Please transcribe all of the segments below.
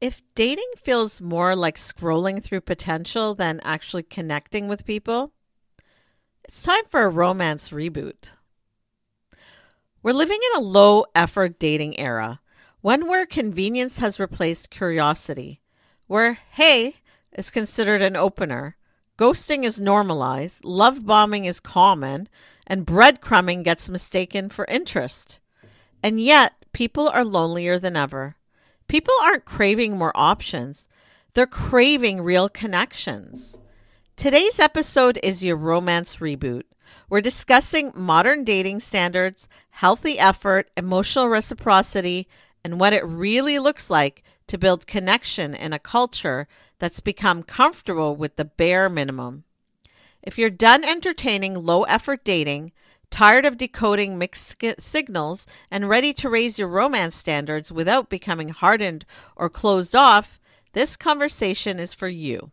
If dating feels more like scrolling through potential than actually connecting with people, it's time for a romance reboot. We're living in a low effort dating era, one where convenience has replaced curiosity, where hey is considered an opener, ghosting is normalized, love bombing is common, and breadcrumbing gets mistaken for interest. And yet, people are lonelier than ever. People aren't craving more options, they're craving real connections. Today's episode is your romance reboot. We're discussing modern dating standards, healthy effort, emotional reciprocity, and what it really looks like to build connection in a culture that's become comfortable with the bare minimum. If you're done entertaining low effort dating, tired of decoding mixed signals, and ready to raise your romance standards without becoming hardened or closed off, this conversation is for you.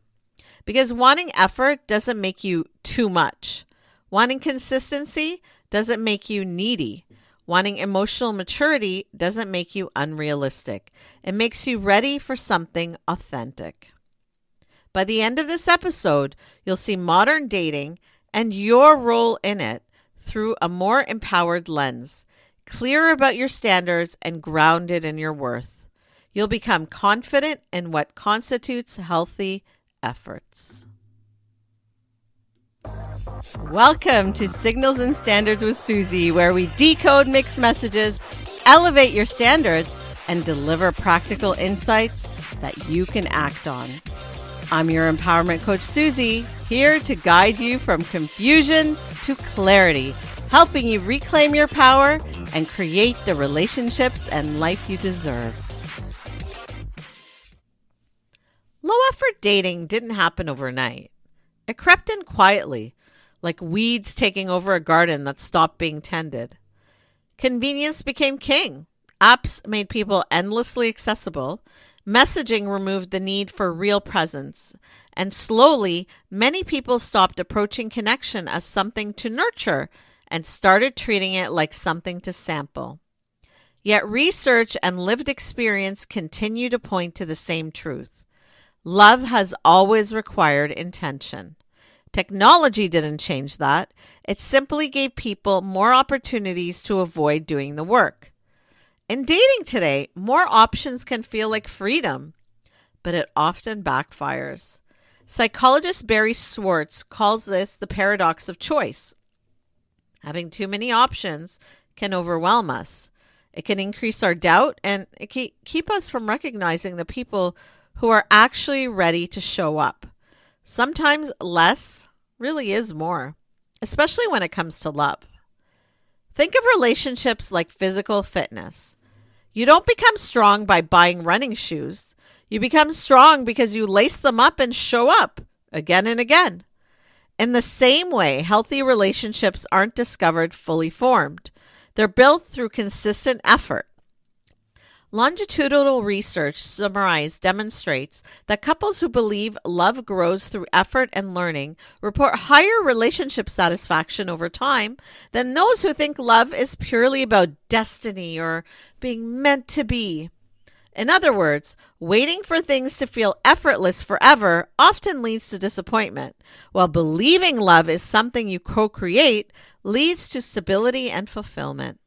Because wanting effort doesn't make you too much. Wanting consistency doesn't make you needy. Wanting emotional maturity doesn't make you unrealistic. It makes you ready for something authentic. By the end of this episode, you'll see modern dating and your role in it through a more empowered lens, clear about your standards and grounded in your worth. You'll become confident in what constitutes healthy efforts. Welcome to Signals and Standards with Suzie, where we decode mixed messages, elevate your standards, and deliver practical insights that you can act on. I'm your empowerment coach, Suzie, here to guide you from confusion to clarity, helping you reclaim your power and create the relationships and life you deserve. Low effort dating didn't happen overnight. It crept in quietly, like weeds taking over a garden that stopped being tended. Convenience became king. Apps made people endlessly accessible. Messaging removed the need for real presence. And slowly, many people stopped approaching connection as something to nurture and started treating it like something to sample. Yet research and lived experience continue to point to the same truth. Love has always required intention. Technology didn't change that. It simply gave people more opportunities to avoid doing the work. In dating today, more options can feel like freedom, but it often backfires. Psychologist Barry Schwartz calls this the paradox of choice. Having too many options can overwhelm us. It can increase our doubt, and it can keep us from recognizing the people who are actually ready to show up. Sometimes less really is more, especially when it comes to love. Think of relationships like physical fitness. You don't become strong by buying running shoes. You become strong because you lace them up and show up again and again. In the same way, healthy relationships aren't discovered fully formed. They're built through consistent effort. Longitudinal research demonstrates that couples who believe love grows through effort and learning report higher relationship satisfaction over time than those who think love is purely about destiny or being meant to be. In other words, waiting for things to feel effortless forever often leads to disappointment, while believing love is something you co-create leads to stability and fulfillment.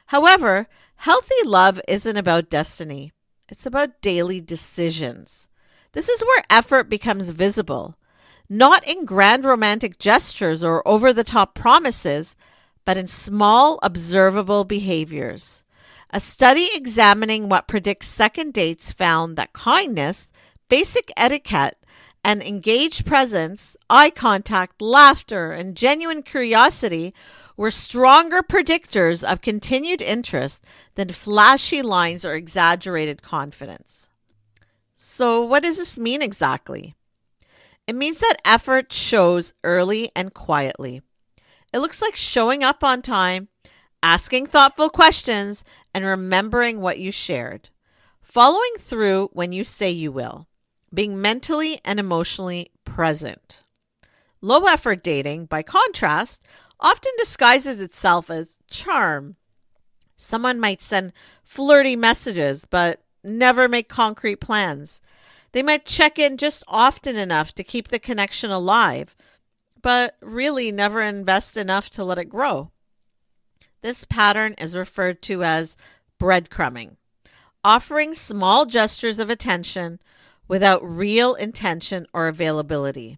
However, healthy love isn't about destiny. It's about daily decisions. This is where effort becomes visible, not in grand romantic gestures or over-the-top promises, but in small, observable behaviors. A study examining what predicts second dates found that kindness, basic etiquette, and engaged presence, eye contact, laughter, and genuine curiosity were stronger predictors of continued interest than flashy lines or exaggerated confidence. So, what does this mean exactly? It means that effort shows early and quietly. It looks like showing up on time, asking thoughtful questions, and remembering what you shared. Following through when you say you will. Being mentally and emotionally present. Low effort dating, by contrast, often disguises itself as charm. Someone might send flirty messages, but never make concrete plans. They might check in just often enough to keep the connection alive, but really never invest enough to let it grow. This pattern is referred to as breadcrumbing, offering small gestures of attention without real intention or availability.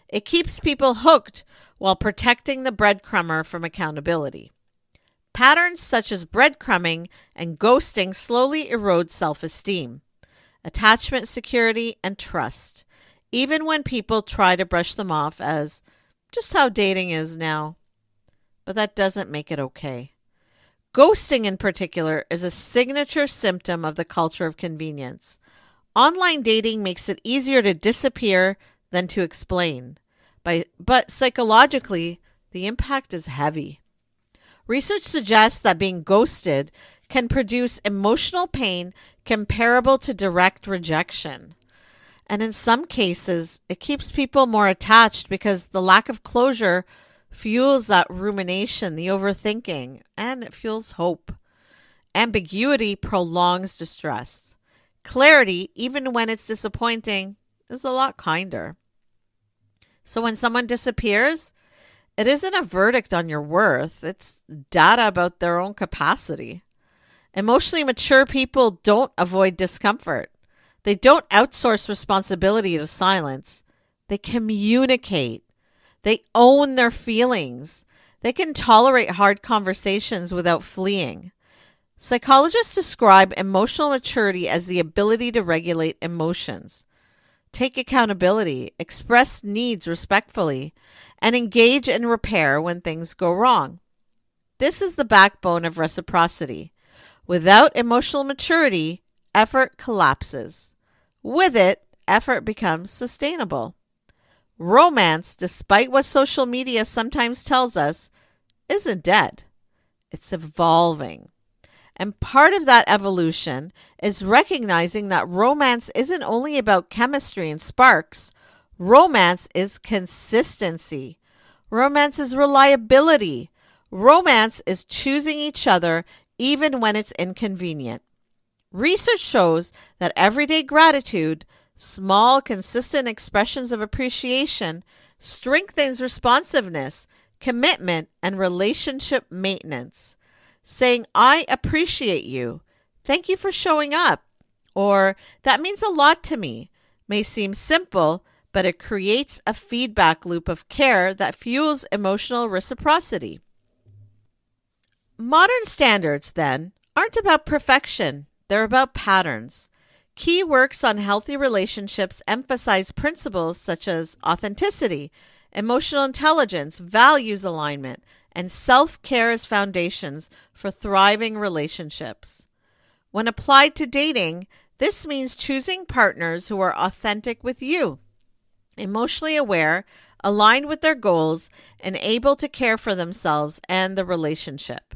It keeps people hooked while protecting the breadcrumber from accountability. Patterns such as breadcrumbing and ghosting slowly erode self-esteem, attachment security, and trust, even when people try to brush them off as just how dating is now. But that doesn't make it okay. Ghosting, in particular, is a signature symptom of the culture of convenience. Online dating makes it easier to disappear than to explain. But psychologically, the impact is heavy. Research suggests that being ghosted can produce emotional pain comparable to direct rejection. And in some cases, it keeps people more attached because the lack of closure fuels that rumination, the overthinking, and it fuels hope. Ambiguity prolongs distress. Clarity, even when it's disappointing, is a lot kinder. So when someone disappears, it isn't a verdict on your worth, it's data about their own capacity. Emotionally mature people don't avoid discomfort. They don't outsource responsibility to silence. They communicate. They own their feelings. They can tolerate hard conversations without fleeing. Psychologists describe emotional maturity as the ability to regulate emotions, take accountability, express needs respectfully, and engage in repair when things go wrong. This is the backbone of reciprocity. Without emotional maturity, effort collapses. With it, effort becomes sustainable. Romance, despite what social media sometimes tells us, isn't dead. It's evolving. And part of that evolution is recognizing that romance isn't only about chemistry and sparks. Romance is consistency. Romance is reliability. Romance is choosing each other even when it's inconvenient. Research shows that everyday gratitude, small, consistent expressions of appreciation, strengthens responsiveness, commitment, and relationship maintenance. Saying, I appreciate you, thank you for showing up, or that means a lot to me, may seem simple, but it creates a feedback loop of care that fuels emotional reciprocity. Modern standards, then, aren't about perfection, they're about patterns. Key works on healthy relationships emphasize principles such as authenticity, emotional intelligence, values alignment, and self-care as foundations for thriving relationships. When applied to dating, this means choosing partners who are authentic with you, emotionally aware, aligned with their goals, and able to care for themselves and the relationship.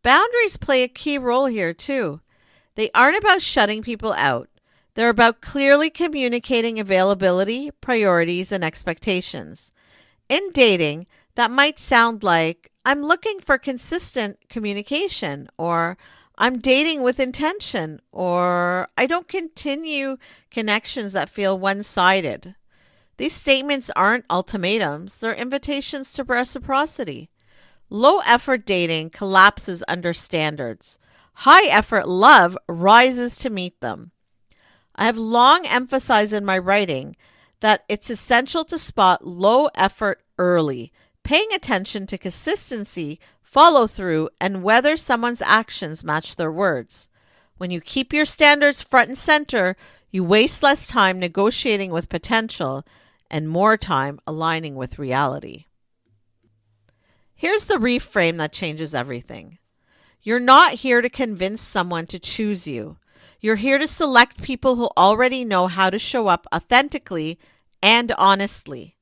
Boundaries play a key role here too. They aren't about shutting people out. They're about clearly communicating availability, priorities, and expectations. In dating, that might sound like, I'm looking for consistent communication, or I'm dating with intention, or I don't continue connections that feel one-sided. These statements aren't ultimatums, they're invitations to reciprocity. Low-effort dating collapses under standards. High-effort love rises to meet them. I have long emphasized in my writing that it's essential to spot low effort early, paying attention to consistency, follow through, and whether someone's actions match their words. When you keep your standards front and center, you waste less time negotiating with potential and more time aligning with reality. Here's the reframe that changes everything. You're not here to convince someone to choose you. You're here to select people who already know how to show up authentically and honestly.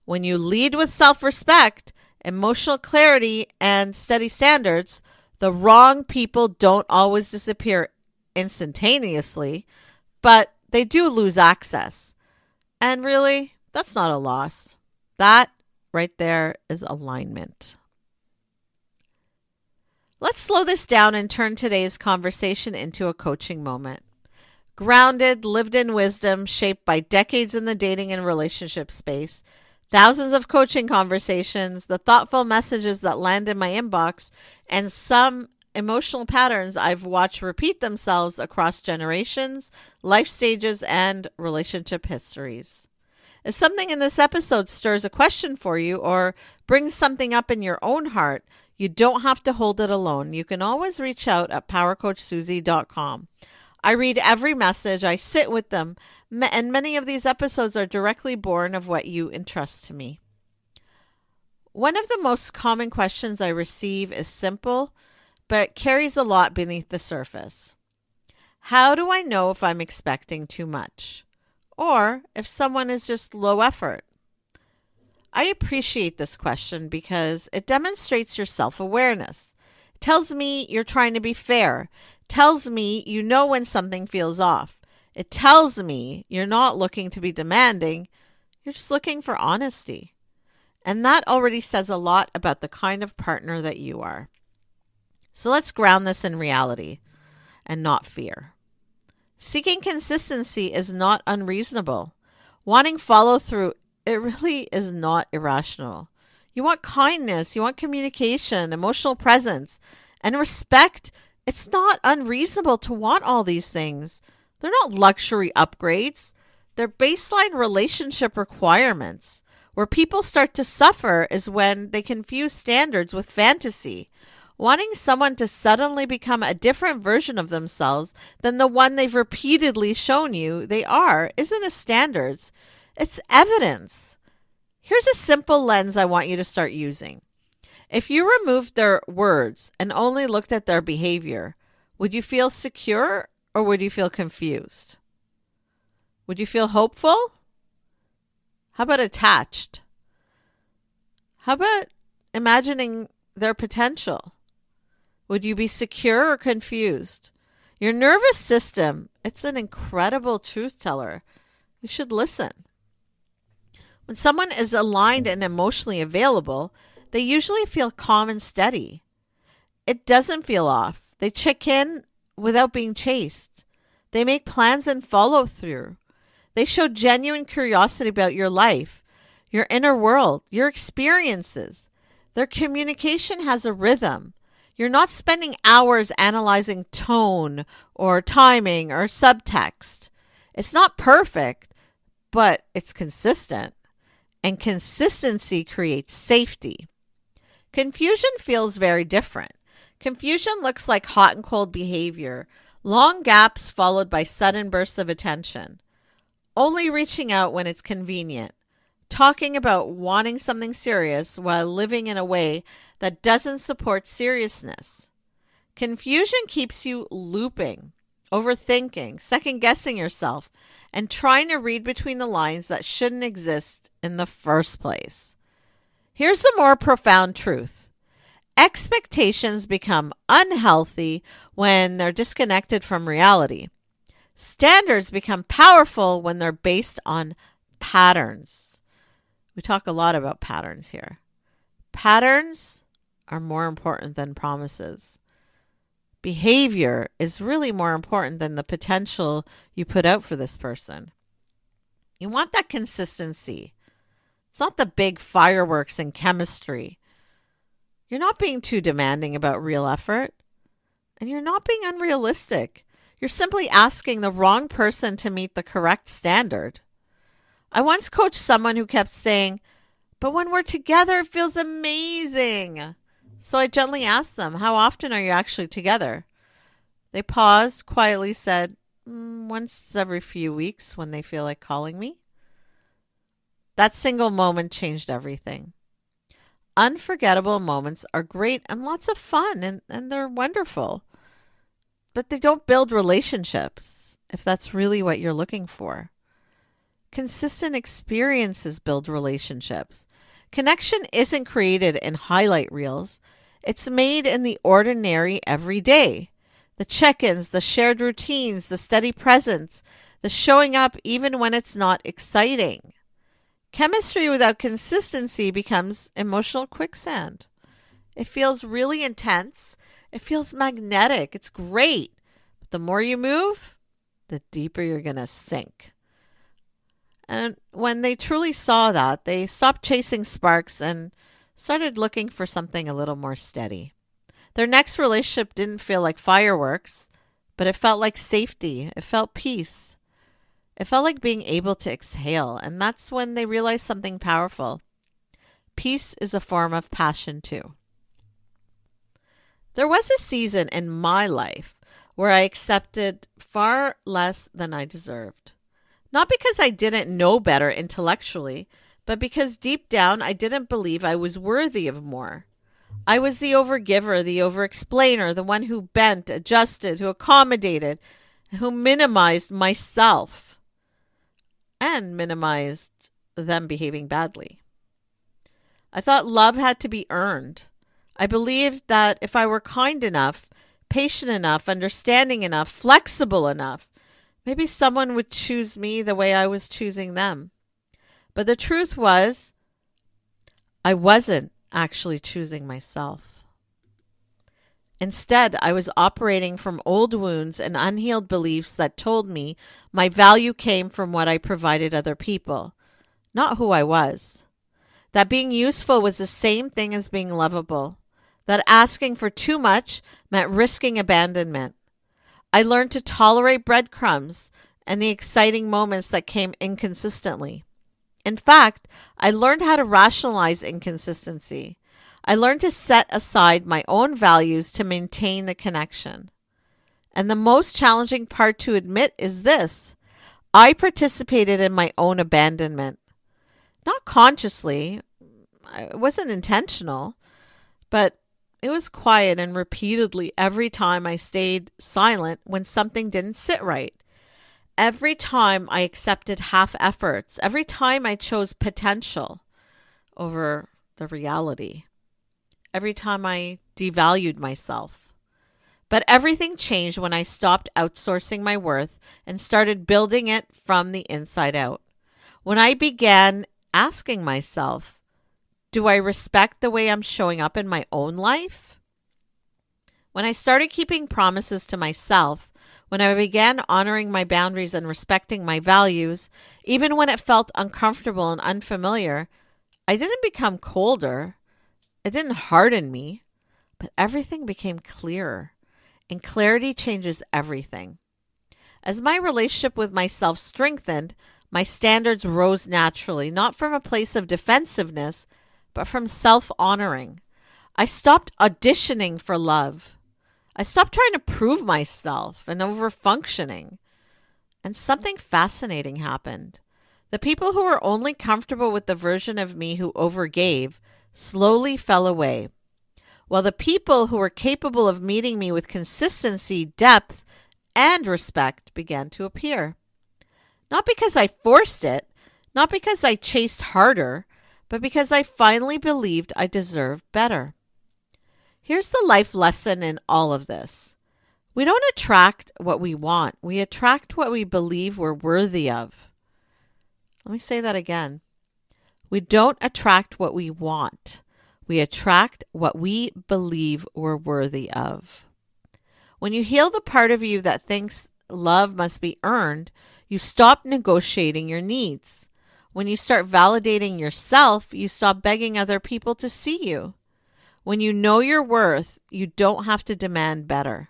When you lead with self-respect, emotional clarity, and steady standards, the wrong people don't always disappear instantaneously, but they do lose access. And really, that's not a loss. That right there is alignment. Let's slow this down and turn today's conversation into a coaching moment. Grounded, lived in wisdom shaped by decades in the dating and relationship space, thousands of coaching conversations, the thoughtful messages that land in my inbox, and some emotional patterns I've watched repeat themselves across generations, life stages, and relationship histories. If something in this episode stirs a question for you or brings something up in your own heart, you don't have to hold it alone. You can always reach out at powercoachsuzie.com. I read every message, I sit with them, and many of these episodes are directly born of what you entrust to me. One of the most common questions I receive is simple, but carries a lot beneath the surface. How do I know if I'm expecting too much? Or if someone is just low effort? I appreciate this question because it demonstrates your self-awareness. It tells me you're trying to be fair. It tells me you know when something feels off. It tells me you're not looking to be demanding. You're just looking for honesty. And that already says a lot about the kind of partner that you are. So let's ground this in reality and not fear. Seeking consistency is not unreasonable. Wanting follow through, it really is not irrational. You want kindness, you want communication, emotional presence, and respect. It's not unreasonable to want all these things. They're not luxury upgrades. They're baseline relationship requirements. Where people start to suffer is when they confuse standards with fantasy. Wanting someone to suddenly become a different version of themselves than the one they've repeatedly shown you they are isn't a standards. It's evidence. Here's a simple lens I want you to start using. If you removed their words and only looked at their behavior, would you feel secure or would you feel confused? Would you feel hopeful? How about attached? How about imagining their potential? Would you be secure or confused? Your nervous system, it's an incredible truth teller. You should listen. When someone is aligned and emotionally available, they usually feel calm and steady. It doesn't feel off. They check in without being chased. They make plans and follow through. They show genuine curiosity about your life, your inner world, your experiences. Their communication has a rhythm. You're not spending hours analyzing tone or timing or subtext. It's not perfect, but it's consistent. And consistency creates safety. Confusion feels very different. Confusion looks like hot and cold behavior, long gaps followed by sudden bursts of attention. Only reaching out when it's convenient. Talking about wanting something serious while living in a way that doesn't support seriousness. Confusion keeps you looping, overthinking, second-guessing yourself, and trying to read between the lines that shouldn't exist in the first place. Here's the more profound truth. Expectations become unhealthy when they're disconnected from reality. Standards become powerful when they're based on patterns. We talk a lot about patterns here. Patterns are more important than promises. Behavior is really more important than the potential you put out for this person. You want that consistency. It's not the big fireworks and chemistry. You're not being too demanding about real effort. And you're not being unrealistic. You're simply asking the wrong person to meet the correct standard. I once coached someone who kept saying, "But when we're together, it feels amazing." So I gently asked them, "How often are you actually together?" They paused, quietly said, "Once every few weeks when they feel like calling me." That single moment changed everything. Unforgettable moments are great and lots of fun, and they're wonderful. But they don't build relationships, if that's really what you're looking for. Consistent experiences build relationships. Connection isn't created in highlight reels. It's made in the ordinary every day. The check-ins, the shared routines, the steady presence, the showing up even when it's not exciting. Chemistry without consistency becomes emotional quicksand. It feels really intense. It feels magnetic. It's great. But the more you move, the deeper you're going to sink. And when they truly saw that, they stopped chasing sparks and started looking for something a little more steady. Their next relationship didn't feel like fireworks, but it felt like safety. It felt peace. It felt like being able to exhale. And that's when they realized something powerful. Peace is a form of passion too. There was a season in my life where I accepted far less than I deserved. Not because I didn't know better intellectually, but because deep down I didn't believe I was worthy of more. I was the overgiver, the overexplainer, the one who bent, adjusted, who accommodated, who minimized myself and minimized them behaving badly. I thought love had to be earned. I believed that if I were kind enough, patient enough, understanding enough, flexible enough, maybe someone would choose me the way I was choosing them. But the truth was, I wasn't actually choosing myself. Instead, I was operating from old wounds and unhealed beliefs that told me my value came from what I provided other people, not who I was. That being useful was the same thing as being lovable. That asking for too much meant risking abandonment. I learned to tolerate breadcrumbs and the exciting moments that came inconsistently. In fact, I learned how to rationalize inconsistency. I learned to set aside my own values to maintain the connection. And the most challenging part to admit is this: I participated in my own abandonment. Not consciously, it wasn't intentional, but it was quiet and repeatedly every time I stayed silent when something didn't sit right. Every time I accepted half efforts, every time I chose potential over the reality, every time I devalued myself. But everything changed when I stopped outsourcing my worth and started building it from the inside out. When I began asking myself, do I respect the way I'm showing up in my own life? When I started keeping promises to myself, when I began honoring my boundaries and respecting my values, even when it felt uncomfortable and unfamiliar, I didn't become colder. It didn't harden me, but everything became clearer. And clarity changes everything. As my relationship with myself strengthened, my standards rose naturally, not from a place of defensiveness, but from self-honoring. I stopped auditioning for love. I stopped trying to prove myself and over-functioning. And something fascinating happened. The people who were only comfortable with the version of me who overgave slowly fell away, while the people who were capable of meeting me with consistency, depth, and respect began to appear. Not because I forced it, not because I chased harder, but because I finally believed I deserved better. Here's the life lesson in all of this. We don't attract what we want. We attract what we believe we're worthy of. Let me say that again. We don't attract what we want. We attract what we believe we're worthy of. When you heal the part of you that thinks love must be earned, you stop negotiating your needs. When you start validating yourself, you stop begging other people to see you. When you know your worth, you don't have to demand better.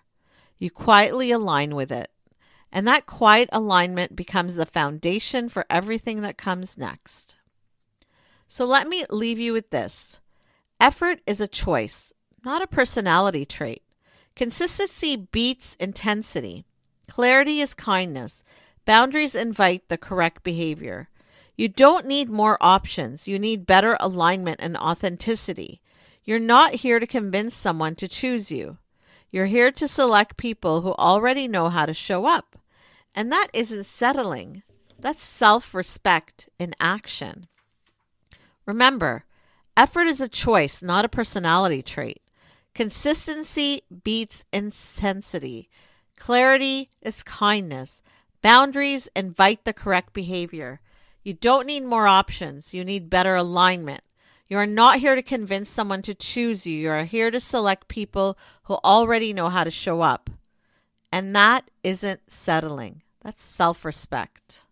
You quietly align with it. And that quiet alignment becomes the foundation for everything that comes next. So let me leave you with this. Effort is a choice, not a personality trait. Consistency beats intensity. Clarity is kindness. Boundaries invite the correct behavior. You don't need more options. You need better alignment and authenticity. You're not here to convince someone to choose you. You're here to select people who already know how to show up. And that isn't settling. That's self-respect in action. Remember, effort is a choice, not a personality trait. Consistency beats intensity. Clarity is kindness. Boundaries invite the correct behavior. You don't need more options. You need better alignment. You are not here to convince someone to choose you. You are here to select people who already know how to show up. And that isn't settling. That's self-respect.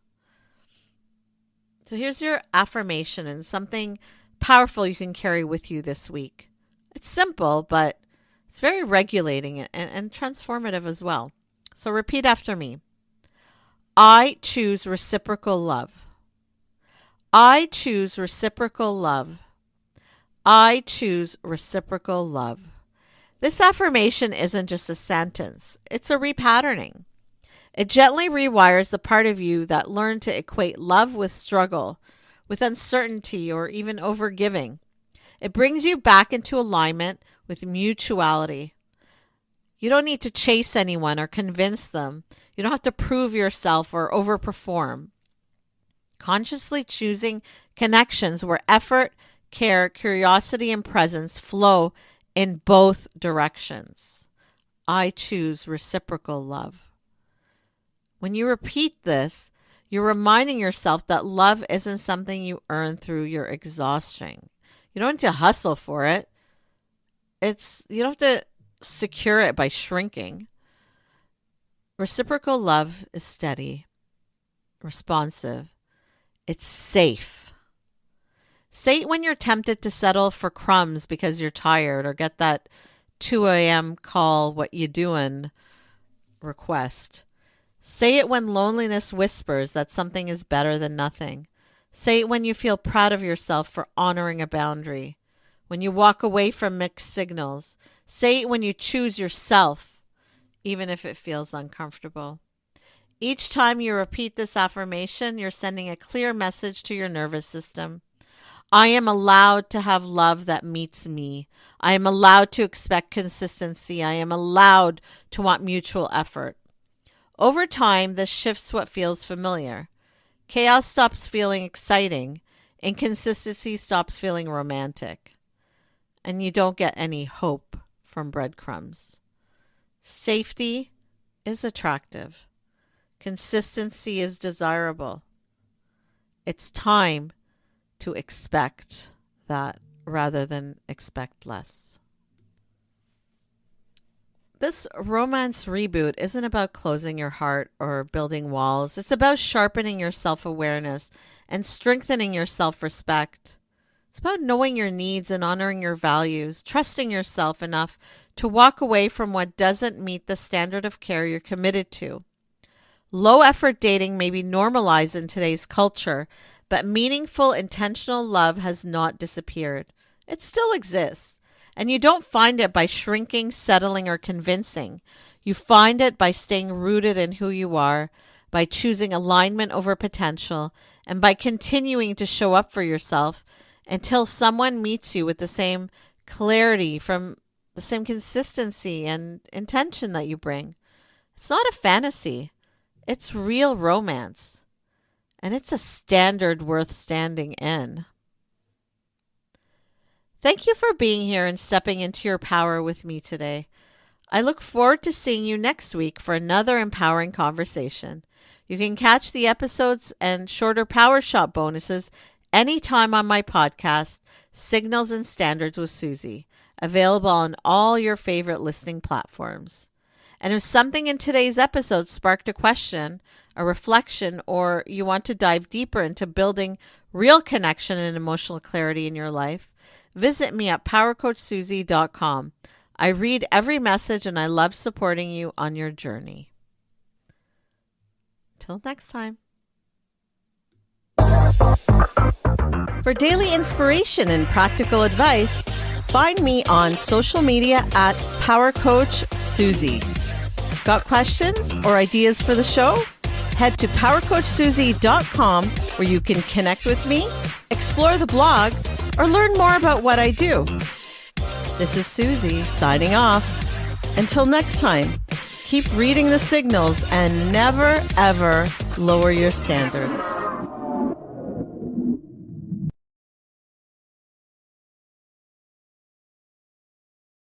So here's your affirmation and something powerful you can carry with you this week. It's simple, but it's very regulating and transformative as well. So repeat after me. I choose reciprocal love. I choose reciprocal love. I choose reciprocal love. This affirmation isn't just a sentence. It's a repatterning. It gently rewires the part of you that learned to equate love with struggle, with uncertainty, or even overgiving. It brings you back into alignment with mutuality. You don't need to chase anyone or convince them. You don't have to prove yourself or overperform. Consciously choosing connections where effort, care, curiosity, and presence flow in both directions. I choose reciprocal love. When you repeat this, you're reminding yourself that love isn't something you earn through your exhaustion. You don't need to hustle for it. You don't have to secure it by shrinking. Reciprocal love is steady, responsive. It's safe. Say it when you're tempted to settle for crumbs because you're tired or get that 2 a.m. call, what you doing request. Say it when loneliness whispers that something is better than nothing. Say it when you feel proud of yourself for honoring a boundary. When you walk away from mixed signals. Say it when you choose yourself, even if it feels uncomfortable. Each time you repeat this affirmation, you're sending a clear message to your nervous system. I am allowed to have love that meets me. I am allowed to expect consistency. I am allowed to want mutual effort. Over time, this shifts what feels familiar. Chaos stops feeling exciting. Inconsistency stops feeling romantic. And you don't get any hope from breadcrumbs. Safety is attractive. Consistency is desirable. It's time to expect that rather than expect less. This romance reboot isn't about closing your heart or building walls. It's about sharpening your self-awareness and strengthening your self-respect. It's about knowing your needs and honoring your values, trusting yourself enough to walk away from what doesn't meet the standard of care you're committed to. Low-effort dating may be normalized in today's culture, but meaningful, intentional love has not disappeared. It still exists, and you don't find it by shrinking, settling, or convincing. You find it by staying rooted in who you are, by choosing alignment over potential, and by continuing to show up for yourself until someone meets you with the same clarity, from the same consistency and intention that you bring. It's not a fantasy. It's real romance. And it's a standard worth standing in. Thank you for being here and stepping into your power with me today. I look forward to seeing you next week for another empowering conversation. You can catch the episodes and shorter Power Shop bonuses anytime on my podcast, Signals and Standards with Suzie, available on all your favorite listening platforms. And if something in today's episode sparked a question, a reflection, or you want to dive deeper into building real connection and emotional clarity in your life, visit me at powercoachsuzie.com. I read every message and I love supporting you on your journey. Till next time. For daily inspiration and practical advice, find me on social media at powercoachsuzie. Got questions or ideas for the show? Head to powercoachsuzie.com where you can connect with me, explore the blog, or learn more about what I do. This is Suzie signing off. Until next time, keep reading the signals and never, ever lower your standards.